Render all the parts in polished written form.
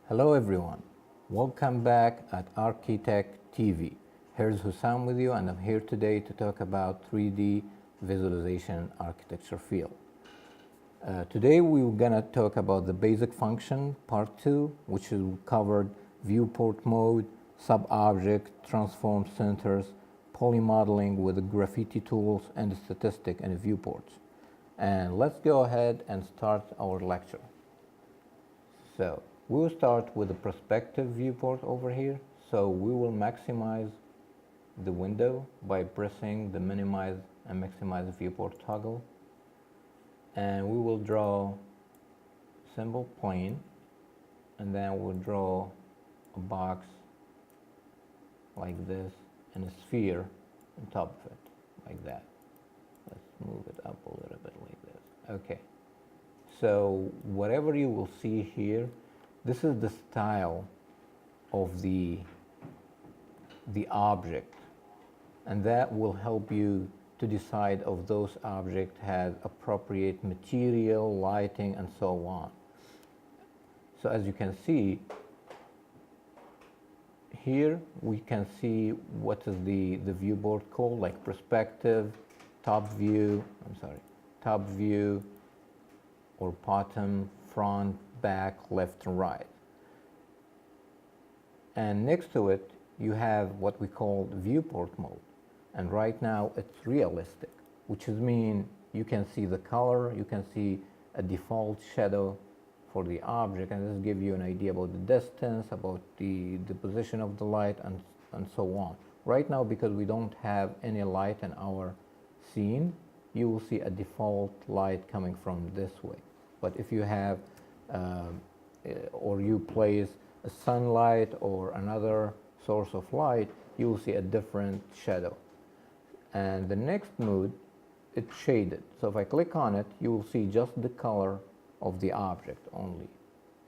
Hello everyone, welcome back at Architect TV. Here's Hussam with you, and I'm here today to talk about 3D visualization architecture field. Today we're gonna talk about the basic function part 2, which is covered viewport mode, sub-object, transform centers, polymodeling with the graffiti tools, and statistic and viewports. And let's go ahead and start our lecture. So we will start with the perspective viewport over here. So we will maximize the window by pressing the minimize and maximize viewport toggle. And we will draw a simple plane, and then we'll draw a box like this and a sphere on top of it, like that. Let's move it up a little bit like this. Okay. So whatever you will see here, this is the style of the object, and that will help you to decide if those objects have appropriate material, lighting, and so on. So as you can see, here we can see what is the viewport called, like perspective, top view, or bottom, front, back, left, and right. And next to it, you have what we call viewport mode. And right now, it's realistic, which means you can see the color, you can see a default shadow for the object, and this gives you an idea about the distance, about the position of the light, and so on. Right now, because we don't have any light in our scene, you will see a default light coming from this way. But if you have or you place a sunlight or another source of light, you will see a different shadow. And the next mode, it's shaded. So if I click on it, you will see just the color of the object only.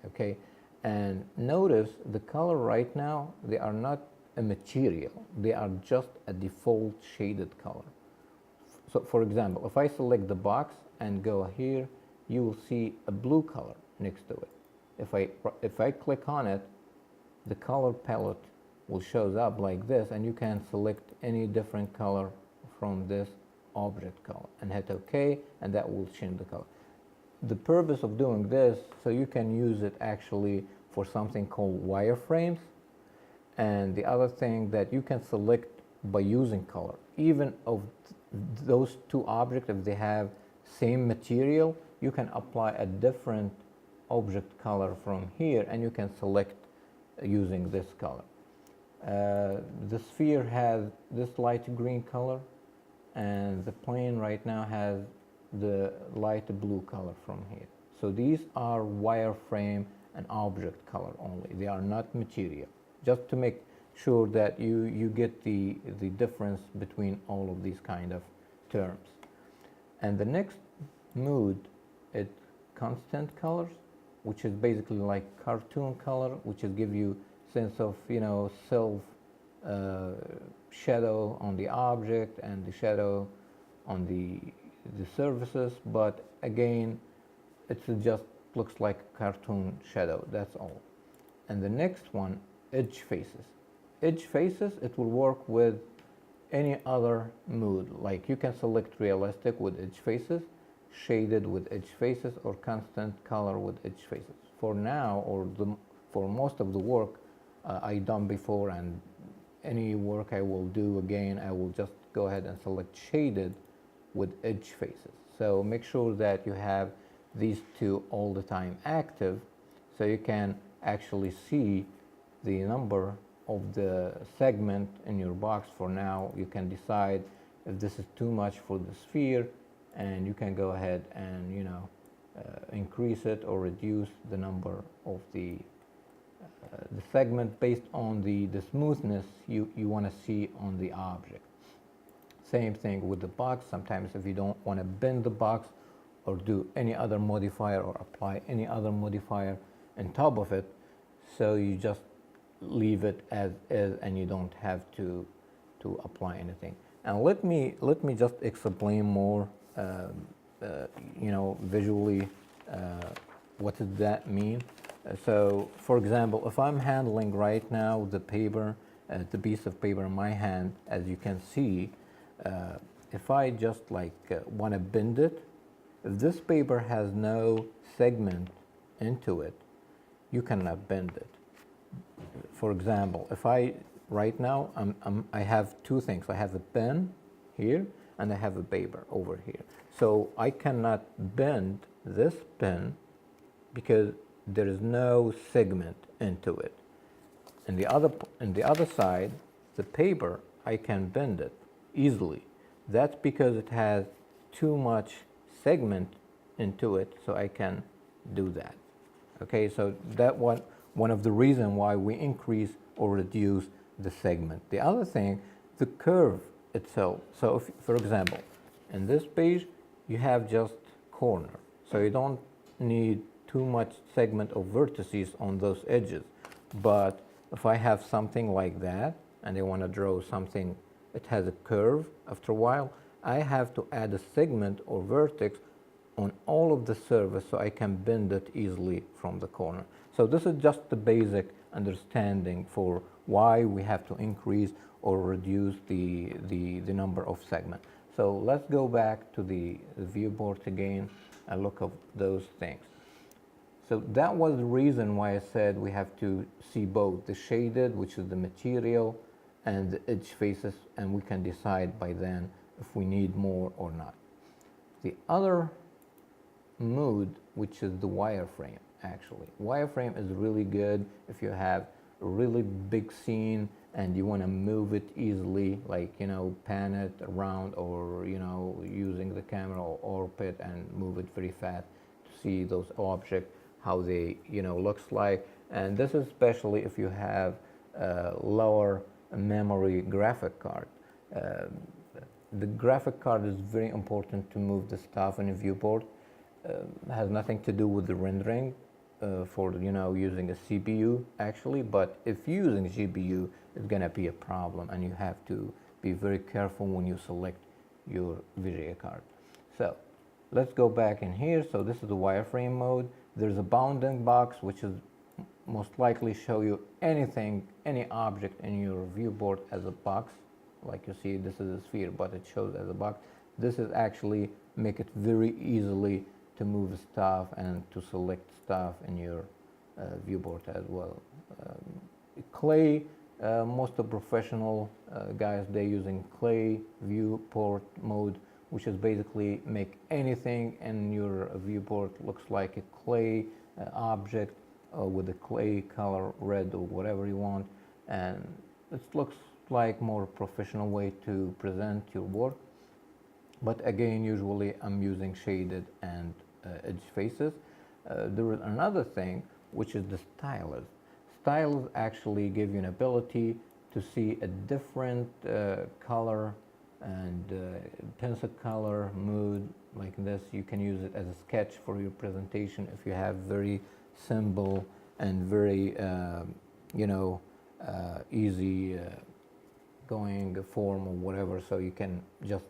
Okay, and notice the color right now, they are not a material, they are just a default shaded color. So for example, if I select the box and go here, you will see a blue color next to it. If I click on it, the color palette will show up like this, and you can select any different color from this object color and hit OK, and that will change the color. The purpose of doing this, so you can use it actually for something called wireframes, and the other thing that you can select by using color, even of those two objects, if they have same material, you can apply a different object color from here, and you can select using this color. The sphere has this light green color, and the plane right now has the light blue color from here. So these are wireframe and object color only. They are not material. Just to make sure that you get the difference between all of these kind of terms. And the next mode is constant colors, which is basically like cartoon color, which is give you sense of self shadow on the object and the shadow on the surfaces, but again it just looks like cartoon shadow, that's all. And the next one, edge faces. Edge faces, it will work with any other mode, like you can select realistic with edge faces, shaded with edge faces, or constant color with edge faces. For now, or for most of the work I done before, and any work I will do again, I will just go ahead and select shaded with edge faces. So make sure that you have these two all the time active, so you can actually see the number of the segment in your box. For now, you can decide if this is too much for the sphere, and you can go ahead and increase it or reduce the number of the segment based on the smoothness you want to see on the object. Same thing with the box. Sometimes if you don't want to bend the box or do any other modifier or apply any other modifier on top of it, so you just leave it as is and you don't have to apply anything. And let me just explain more visually what does that mean. So, for example, if I'm handling right now the paper, the piece of paper in my hand, as you can see, if I just like want to bend it, if this paper has no segment into it, you cannot bend it. For example, if I, right now, I have two things. I have a pen here, and I have a paper over here. So I cannot bend this pen because there is no segment into it. And the other side, the paper, I can bend it easily. That's because it has too much segment into it, so I can do that. Okay, so that one of the reasons why we increase or reduce the segment. The other thing, the curve itself. So if, for example, in this page, you have just corner. So you don't need too much segment of vertices on those edges. But if I have something like that, and I want to draw something, it has a curve after a while, I have to add a segment or vertex on all of the surface so I can bend it easily from the corner. So this is just the basic understanding for why we have to increase or reduce the number of segments. So let's go back to the viewport again and look at those things. So that was the reason why I said we have to see both the shaded, which is the material, and the edge faces, and we can decide by then if we need more or not. The other mode, which is the wireframe, actually. Wireframe is really good if you have a really big scene and you want to move it easily, like, you know, pan it around, or, you know, using the camera or orbit and move it very fast to see those objects, how they, you know, looks like. And this is especially if you have lower memory graphic card. The graphic card is very important to move the stuff in a viewport. Has nothing to do with the rendering for, you know, using a CPU actually, but if using GPU, it's gonna be a problem, and you have to be very careful when you select your video card. So let's go back in here. So this is the wireframe mode. There's a bounding box, which is most likely show you anything, any object in your viewport as a box. Like you see, this is a sphere, but it shows as a box. This is actually make it very easily to move stuff and to select stuff in your viewport as well. Clay, most of professional guys, they're using clay viewport mode, which is basically make anything in your viewport looks like a clay object with a clay color, red or whatever you want, and it looks like more professional way to present your work. But again, usually I'm using shaded and edge faces. There is another thing, which is the stylus. Stylus actually give you an ability to see a different color and pencil color mood like this. You can use it as a sketch for your presentation if you have very simple and very you know, easy going form or whatever. So you can just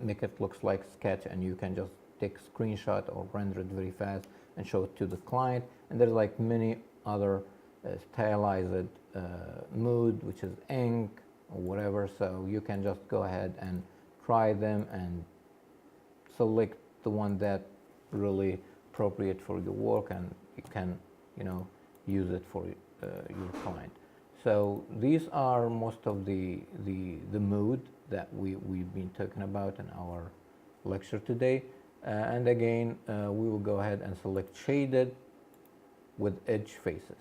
make it looks like sketch, and you can just take a screenshot or render it very fast and show it to the client. And there's like many other stylized mood, which is ink or whatever. So you can just go ahead and try them and select the one that really appropriate for your work, and you can, you know, use it for your client. So these are most of the mood that we've been talking about in our lecture today. And again, we will go ahead and select shaded with edge faces,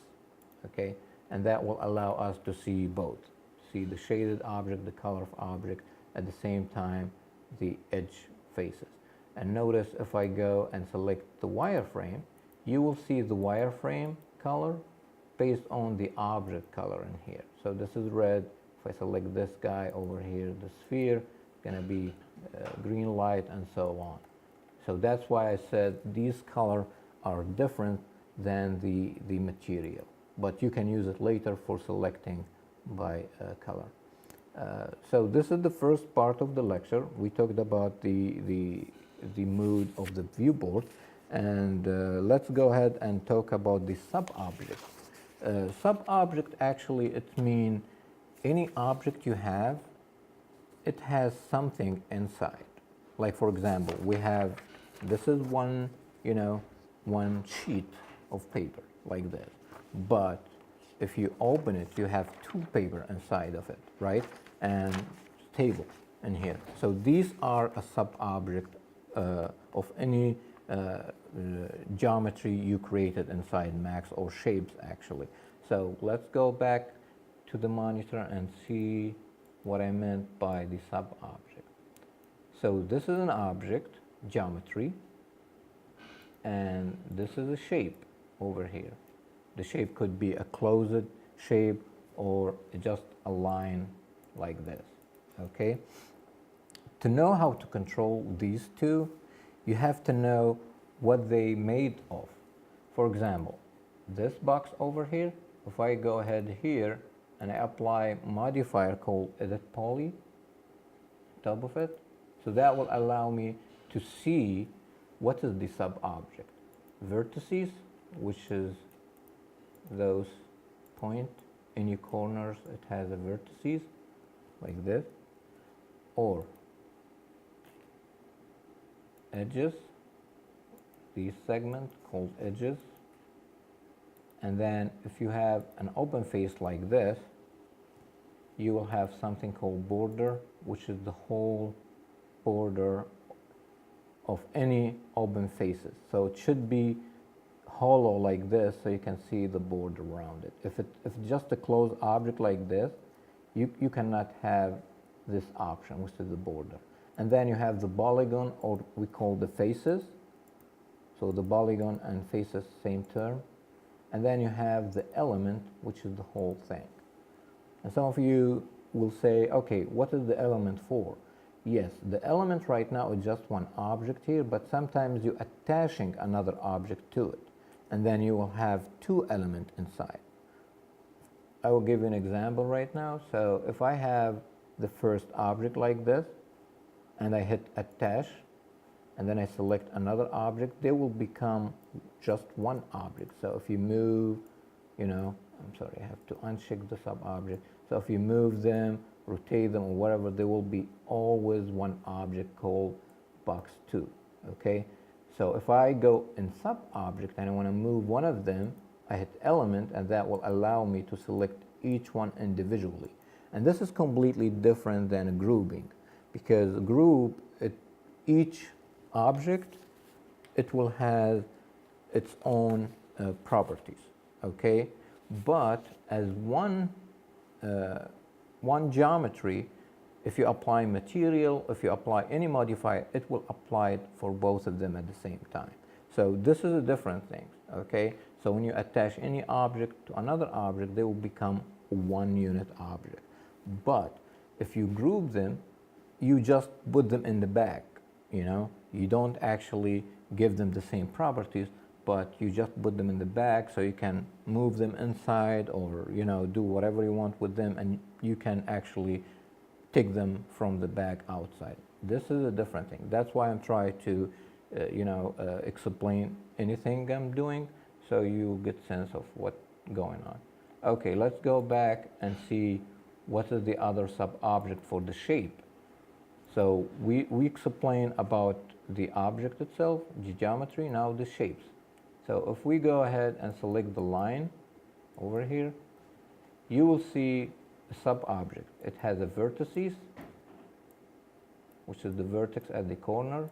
okay? And that will allow us to see both. See the shaded object, the color of object, at the same time, the edge faces. And notice if I go and select the wireframe, you will see the wireframe color based on the object color in here. So this is red. If I select this guy over here, the sphere, it's gonna be green light and so on. So that's why I said these colors are different than the material, but you can use it later for selecting by color. So this is the first part of the lecture. We talked about the mood of the viewport, And let's go ahead and talk about the sub-object. Sub-object actually, it means any object you have, it has something inside. Like for example, we have, this is one, one sheet of paper like this. But if you open it, you have two paper inside of it, right? And table in here. So these are a sub-object of any geometry you created inside Max, or shapes actually. So let's go back to the monitor and see what I meant by the sub-object. So this is an object, geometry, and this is a shape over here. The shape could be a closed shape or just a line like this, okay? To know how to control these two, you have to know what they made of. For example, this box over here, if I go ahead here and I apply modifier called edit poly top of it, so that will allow me to see what is the sub-object. Vertices, which is those point, any corners, it has a vertices like this, or edges, these segments called edges. And then if you have an open face like this, you will have something called border, which is the whole border of any open faces. So it should be hollow like this, so you can see the border around it. If it's just a closed object like this, you cannot have this option, which is the border. And then you have the polygon, or we call the faces. So the polygon and faces, same term. And then you have the element, which is the whole thing. And some of you will say, okay, what is the element for? Yes, the element right now is just one object here, but sometimes you're attaching another object to it. And then you will have two elements inside. I will give you an example right now. So if I have the first object like this, and I hit attach, and then I select another object, they will become just one object. So if you move, I'm sorry, I have to uncheck the sub-object. So if you move them, rotate them, or whatever, there will be always one object called box 2, okay? So if I go in sub-object and I want to move one of them, I hit element, and that will allow me to select each one individually. And this is completely different than a grouping, because a group, each object, it will have its own properties, okay? But as one geometry, if you apply material, if you apply any modifier, it will apply it for both of them at the same time. So this is a different thing, okay? So when you attach any object to another object, they will become one unit object. But if you group them, you just put them in the back, You don't actually give them the same properties, but you just put them in the back so you can move them inside, or, do whatever you want with them, and you can actually take them from the back outside. This is a different thing. That's why I'm trying to, explain anything I'm doing, so you get sense of what's going on. Okay, let's go back and see what is the other sub-object for the shape. So we explain about the object itself, the geometry, now the shapes. So if we go ahead and select the line over here, you will see a sub-object. It has a vertices, which is the vertex at the corner,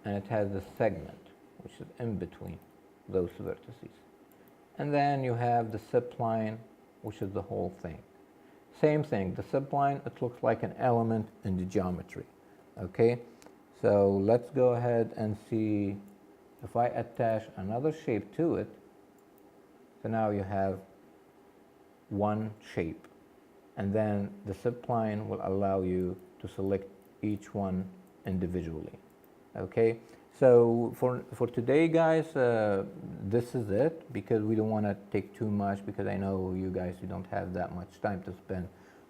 and it has the segment, which is in between those vertices. And then you have the subline, which is the whole thing. Same thing, the subline, it looks like an element in the geometry, okay? So let's go ahead and see if I attach another shape to it. So now you have one shape, and then the subline will allow you to select each one individually, okay? So for today, guys, this is it, because we don't want to take too much, because I know you guys, you don't have that much time to spend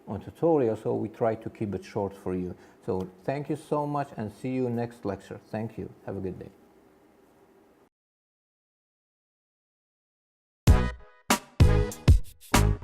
on tutorial, so we try to keep it short for you. So thank you so much, and see you next lecture. Thank you. Have a good day. you.